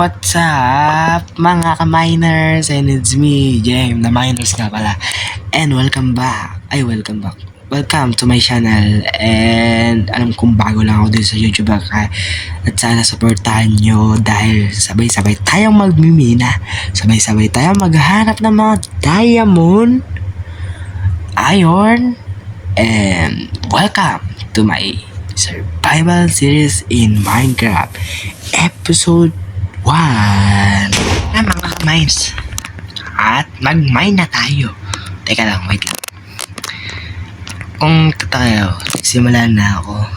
What's up, mga ka-miners? And it's me, James, the miners nga pala. And welcome back. Welcome to my channel. And alam kong bago lang ako dito sa YouTube. At sana supportahan nyo dahil sabay-sabay tayong magmimina. Sabay-sabay tayong maghanap ng mga diamond, iron, and welcome to my survival series in Minecraft episode 1 na mga mines. At mag-mine na tayo. Teka lang, wait lang. Kung tayo, simulan na ako.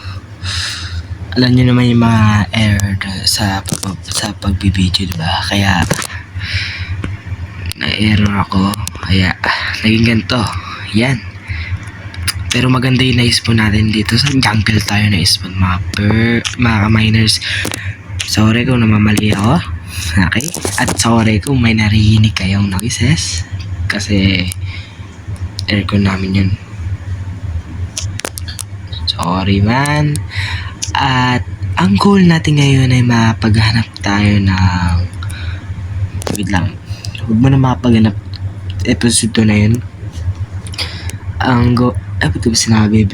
Alam nyo naman yung mga error sa pagbibideo, diba? Kaya na-error ako. Kaya naging ganito. Yan. Pero maganda yung na-spawn natin dito. Sa jungle tayo na-spawn mga miners. Sorry kung namamali ako. Okay? At sorry kung may narinig kayong noises. Kasi aircon namin yun. Sorry man. At ang goal natin ngayon ay mapaghanap tayo ng... Wait lang. Huwag mo na mapaghanap. Episode 2 na yun. Ang goal... ba't ko ba sinabi?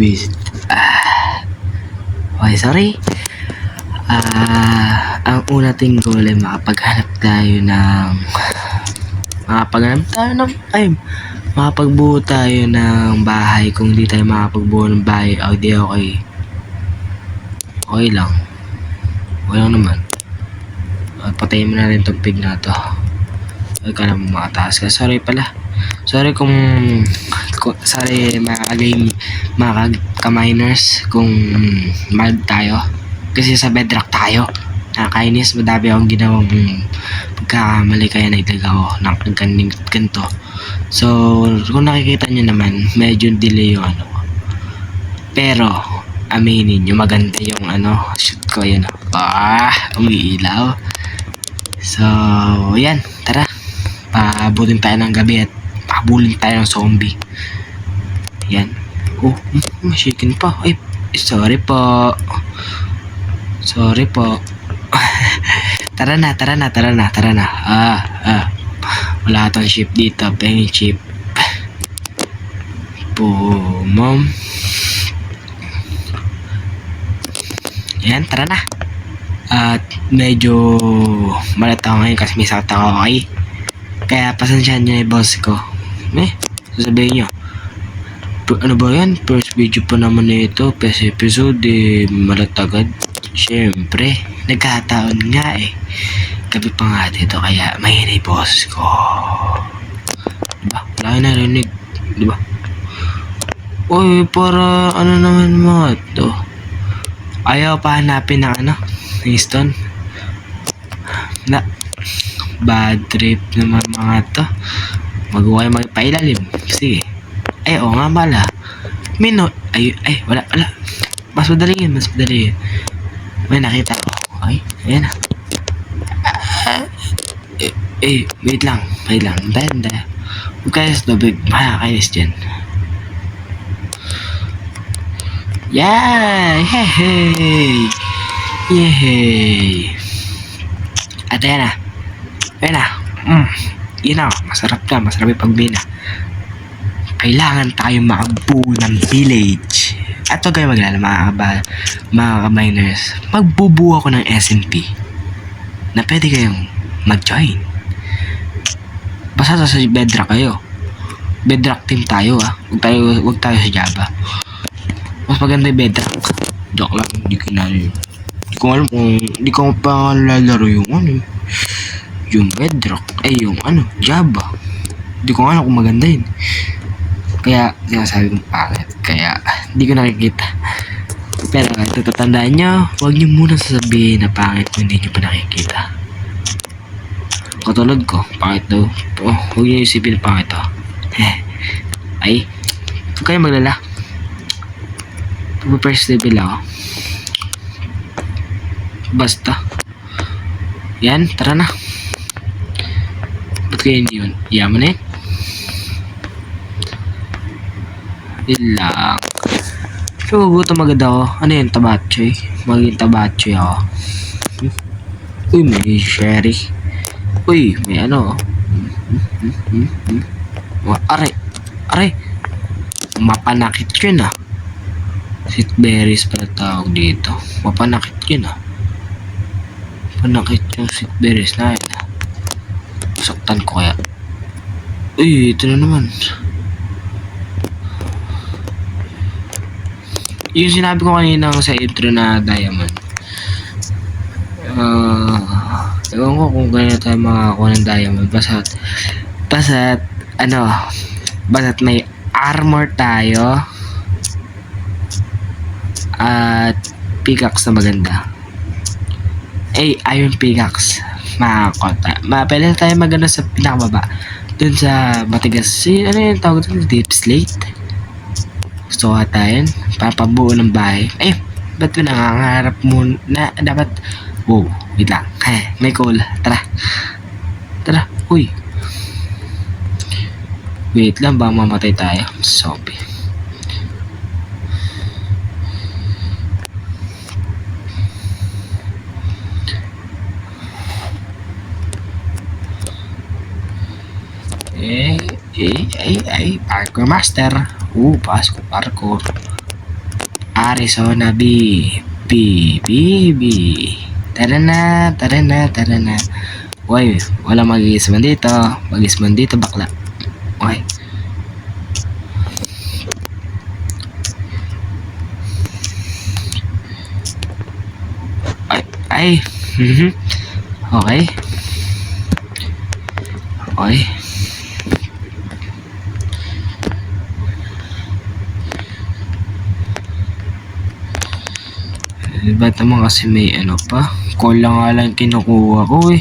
Okay, sorry. Ang una nating goal ay makapaghanap tayo ng... makapagbuo tayo ng bahay. Kung di tayo makapagbuo ng bahay, okay. Okay lang. Okay lang naman. Patayin mo natin itong pig na to. Huwag ka naman makataas ka. Sorry pala. Sorry mga ka-miners kung mild tayo. Kasi sa bedrock tayo. Nakakainis, madami akong ginawang pagkakamali kaya naglag ako ng ganito. So, kung nakikita nyo naman, medyo delay yung ano. Pero, aminin nyo, maganda yung shoot ko yun. Umiilaw. So, yan, tara. Paabutin tayo ng gabi at pabulin tayo ng zombie. Yan. Mashikin pa. Ay, sorry po. Tara na. Wala tong ship dito. Pengi chip. Boom. Yan, tara na. At medyo malat ako ngayon kasi may sakit ako, okay? Kaya pasensyahan nyo yung boss ko. Sasabihin nyo, ano ba yan? First video pa naman na ito. First episode, malat agad. Siyempre, nagkataon nga eh. Gabi pa nga dito, kaya mahinay boss ko. Diba? Wala na narinig. Diba? Uy, para ano naman mga to. Ayaw pa hanapin ng ng stone. Bad trip naman mga to. Magawa yung magpailalim. Sige. Ay, oo nga pala. Wala. Mas madali yun. May nakita ko. Okay, ayan na. Wait lang. Banda. Huwag kayo sa tubig. Makakainis dyan. Yeah! Yehey! At ayan na. Yun na. Masarap yung pagbina. Kailangan tayo makabuo ng village. At huwag kayo maglala mga ka-miners. Magbubuo ako ng SMP na pwede kayong mag-join. Basta sa bedrock kayo. Bedrock team tayo Huwag tayo sa Java. Mas maganda yung bedrock. Joke lang, hindi ko alam kung hindi ko pa lalaro yung yung bedrock. Yung Java. Hindi ko alam kung maganda yun. Kaya sinasabi kong pangit. Kaya hindi ko nakikita. Pero ito tatandaan nyo, huwag nyo muna sasabihin na pangit kung hindi nyo pa nakikita. Katulad ko, pangit daw. Huwag nyo isipin na pangit to. Ay, huwag kayo maglala. First level ako. Basta. Yan, tara na. Ba't kayo hindi yun? Yaman eh. Ilang. So, gutom agad ako. Ano yun? Tabachoy? Magiging tabachoy ako. Uy, may sherry. Uy, may ano. Are. Are. Mapanakit yun ah. Sweet berries pala tawag dito. Mapanakit yun ah. Panakit yung sweet berries na yun ah. Saktan ko kaya. Uy, ito na naman. Yung sinabi ko kanina sa intro na diamond. Ewan ko kung gano'n tayo makakakuha ng diamond. Basta't may armor tayo. At pickaxe na maganda. Iron pickaxe. Pwede tayo maganda sa pinakababa. Dun sa matigas. Ano yung tawag doon? Deep slate. Gusto ko tayo. Papabuo ng bahay. Ba't mo nangangarap mo na dapat. Wow, wait lang. May coal. Tara. Uy. Wait lang, baka mamatay tayo. Zombie. Parkour master. Parkour. Arizona B. Tara na. Uy, wala mag-iisman dito. Mag-iisman dito, bakla. Okay. Okay. Ba't naman kasi may ano pa? Coal lang nga lang kinukuha ko eh.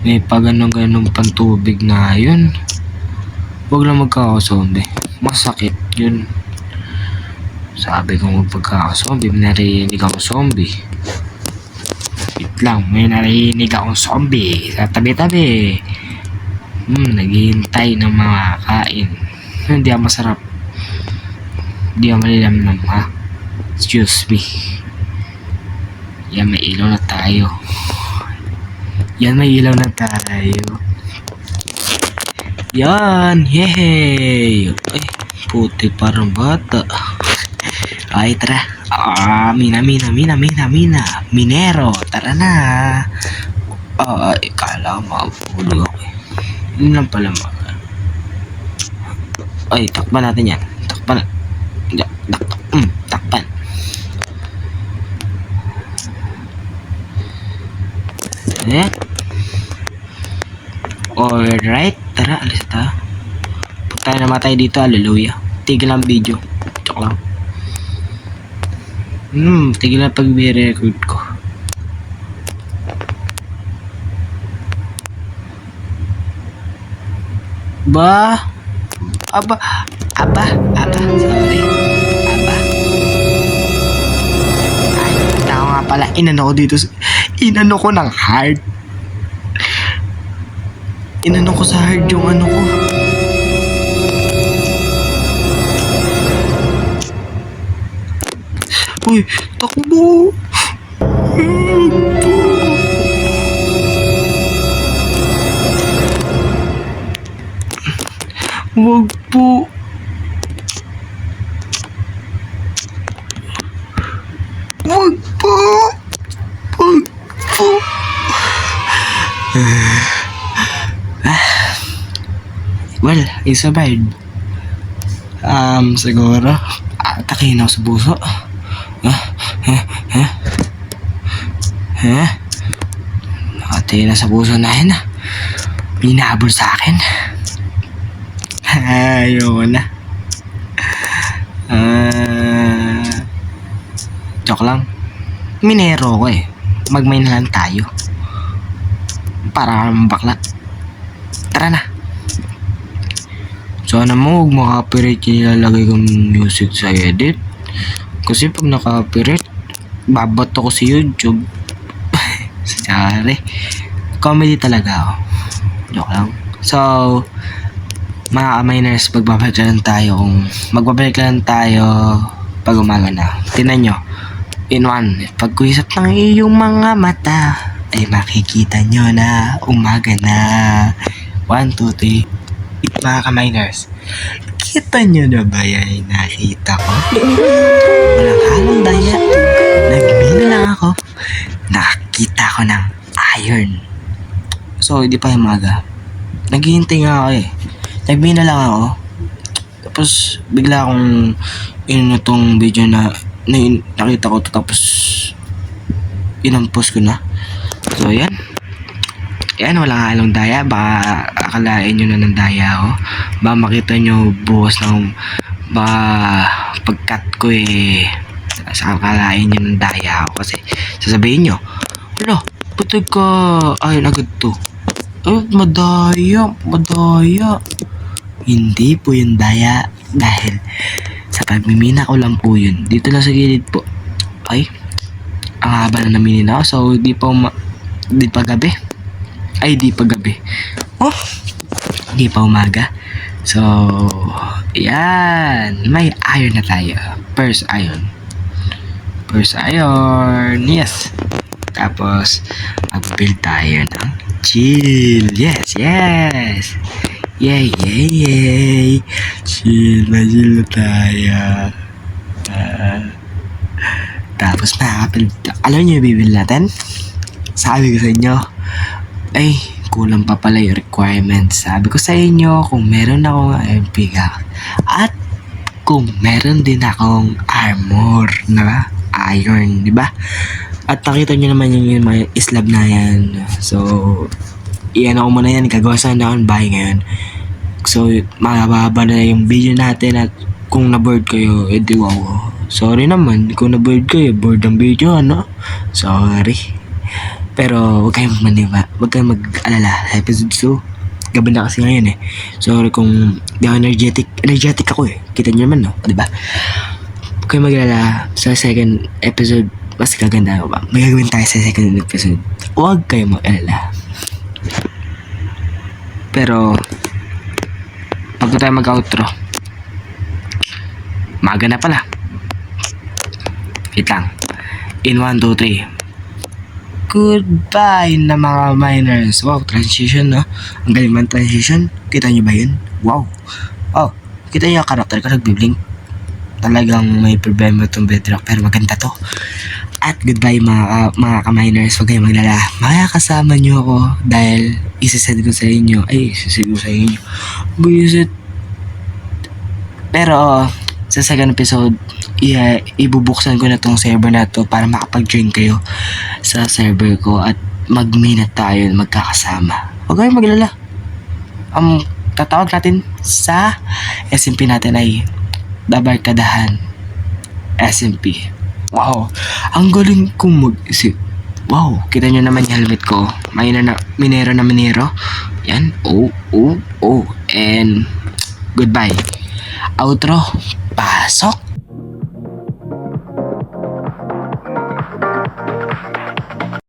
May pa ganun pang tubig na yun. Huwag lang magkakazombie. Masakit yun. Sabi ko magpagkakazombie, may narinig akong zombie. Wait lang, may narinig akong zombie sa tabi-tabi. Naghihintay ng mga kain. Hindi ang masarap. Hindi ang malilamnam ha. Excuse me. Yan, may ilaw na tayo. Yan, yay! Ay, puti parang bata. Ay, tara. Mina. Minero, tara na. Kala mapulog ako eh. Yun lang pala Ay, takpan natin yan. Takpan. Alright, tara, alis ta. Punta na namatay dito, hallelujah. Tigil ang video. Joke lang. Tigil na pag-record ko. Sorry. Ay, tao nga pala, inano ko ng hard. Inano ko sa hard yung ano ko. Uy, takbo! Wag po! Well, I survived. Siguro atakin ako sa puso. Nakatayin na sa puso na yun. Minabol sa akin. Ayoko na. Joke lang. Minero ko eh. Magmay na lang tayo. Para bakla. Tara na. Sana mo huwag makapirate yung nilalagay kong music sa edit. Kasi pag nakapirate, babato ko sa YouTube. Sorry. Comedy talaga ako. Joke lang. So, mga miners, magbabalik lang tayo pag umaga na. Tinan nyo. In one, pagkuhisap ng iyong mga mata, ay makikita nyo na umaga na. 1, 2, 3. Mga ka-miners, kita nyo na ba yan nakita ko? Walang halong daya. Nagmina lang ako. Nakakita ko ng iron. So, hindi pa yung umaga. Naghihintay nga ako eh. Nagmina lang ako. Tapos, bigla akong tong video na nakita ko to, tapos inampos ko na. So, yan. Yan, walang halong daya. Baka akalain nyo na ng daya ako. Baka makita nyo buhos ng pagkat ko eh. Sa akalain nyo ng daya ako. Kasi sasabihin nyo, wala, patag ka. Ayun agad to. Ay, madaya. Hindi po yung daya. Dahil sa pagmimina ko lang po yun. Dito lang sa gilid po. Ay, ang haba na naminin ako. So, di pa gabi. Ay, di pa gabi. Oh, di pa umaga. So, yan. May iron na tayo. First iron. Yes. Tapos, mag-build tayo ng chill. Yes. Yay. Chill na tayo. Tapos, alam niyo yung bibil natin? Sabi ko sa inyo, ay, kulang pa pala yung requirements. Sabi ko sa inyo, kung meron akong MP gun at kung meron din akong armor na iron, di ba? At nakita nyo naman yung mga slab na yan. So, iyan ako muna yan. Gagawa sana ako ng bahay ngayon. So, mababa na yung video natin at kung na-board kayo, edi wow. Sorry naman, kung na-board kayo, board ang video, ano? Sorry. Pero huwag kayong mag-alala sa episode 2. Gabi na kasi ngayon eh. Sorry kung di ako energetic ako eh. Kita nyo naman no, diba? Huwag kayong mag-alala sa second episode. Mas kaganda ako ba? May gagawin tayo sa second episode. Huwag kayong mag-alala. Pero bago tayo mag-outro, maga na pala. Wait lang. In 1, 2, 3. Goodbye na mga miners. Wow, transition no? Ang galing man transition. Kita nyo ba yun? Wow. Oh, kita nyo yung karakter ko nagbiblink. Talagang may problema itong bedrock pero maganda to. At goodbye mga ka-miners. Huwag kayong maglala. Makakasama nyo ako dahil isasend ko sa inyo. Buisit. Pero sa second episode, ibubuksan ko na tong server na to para makapag-join kayo sa server ko at mag-minute tayo magkakasama. Huwag kayong maglala. Tatawag natin sa SMP natin ay Dabarkadahan SMP. Wow, ang galing kong mag-isip. Wow, kita nyo naman yung helmet ko. Minero na minero. Yan, and goodbye. Outro, pasok.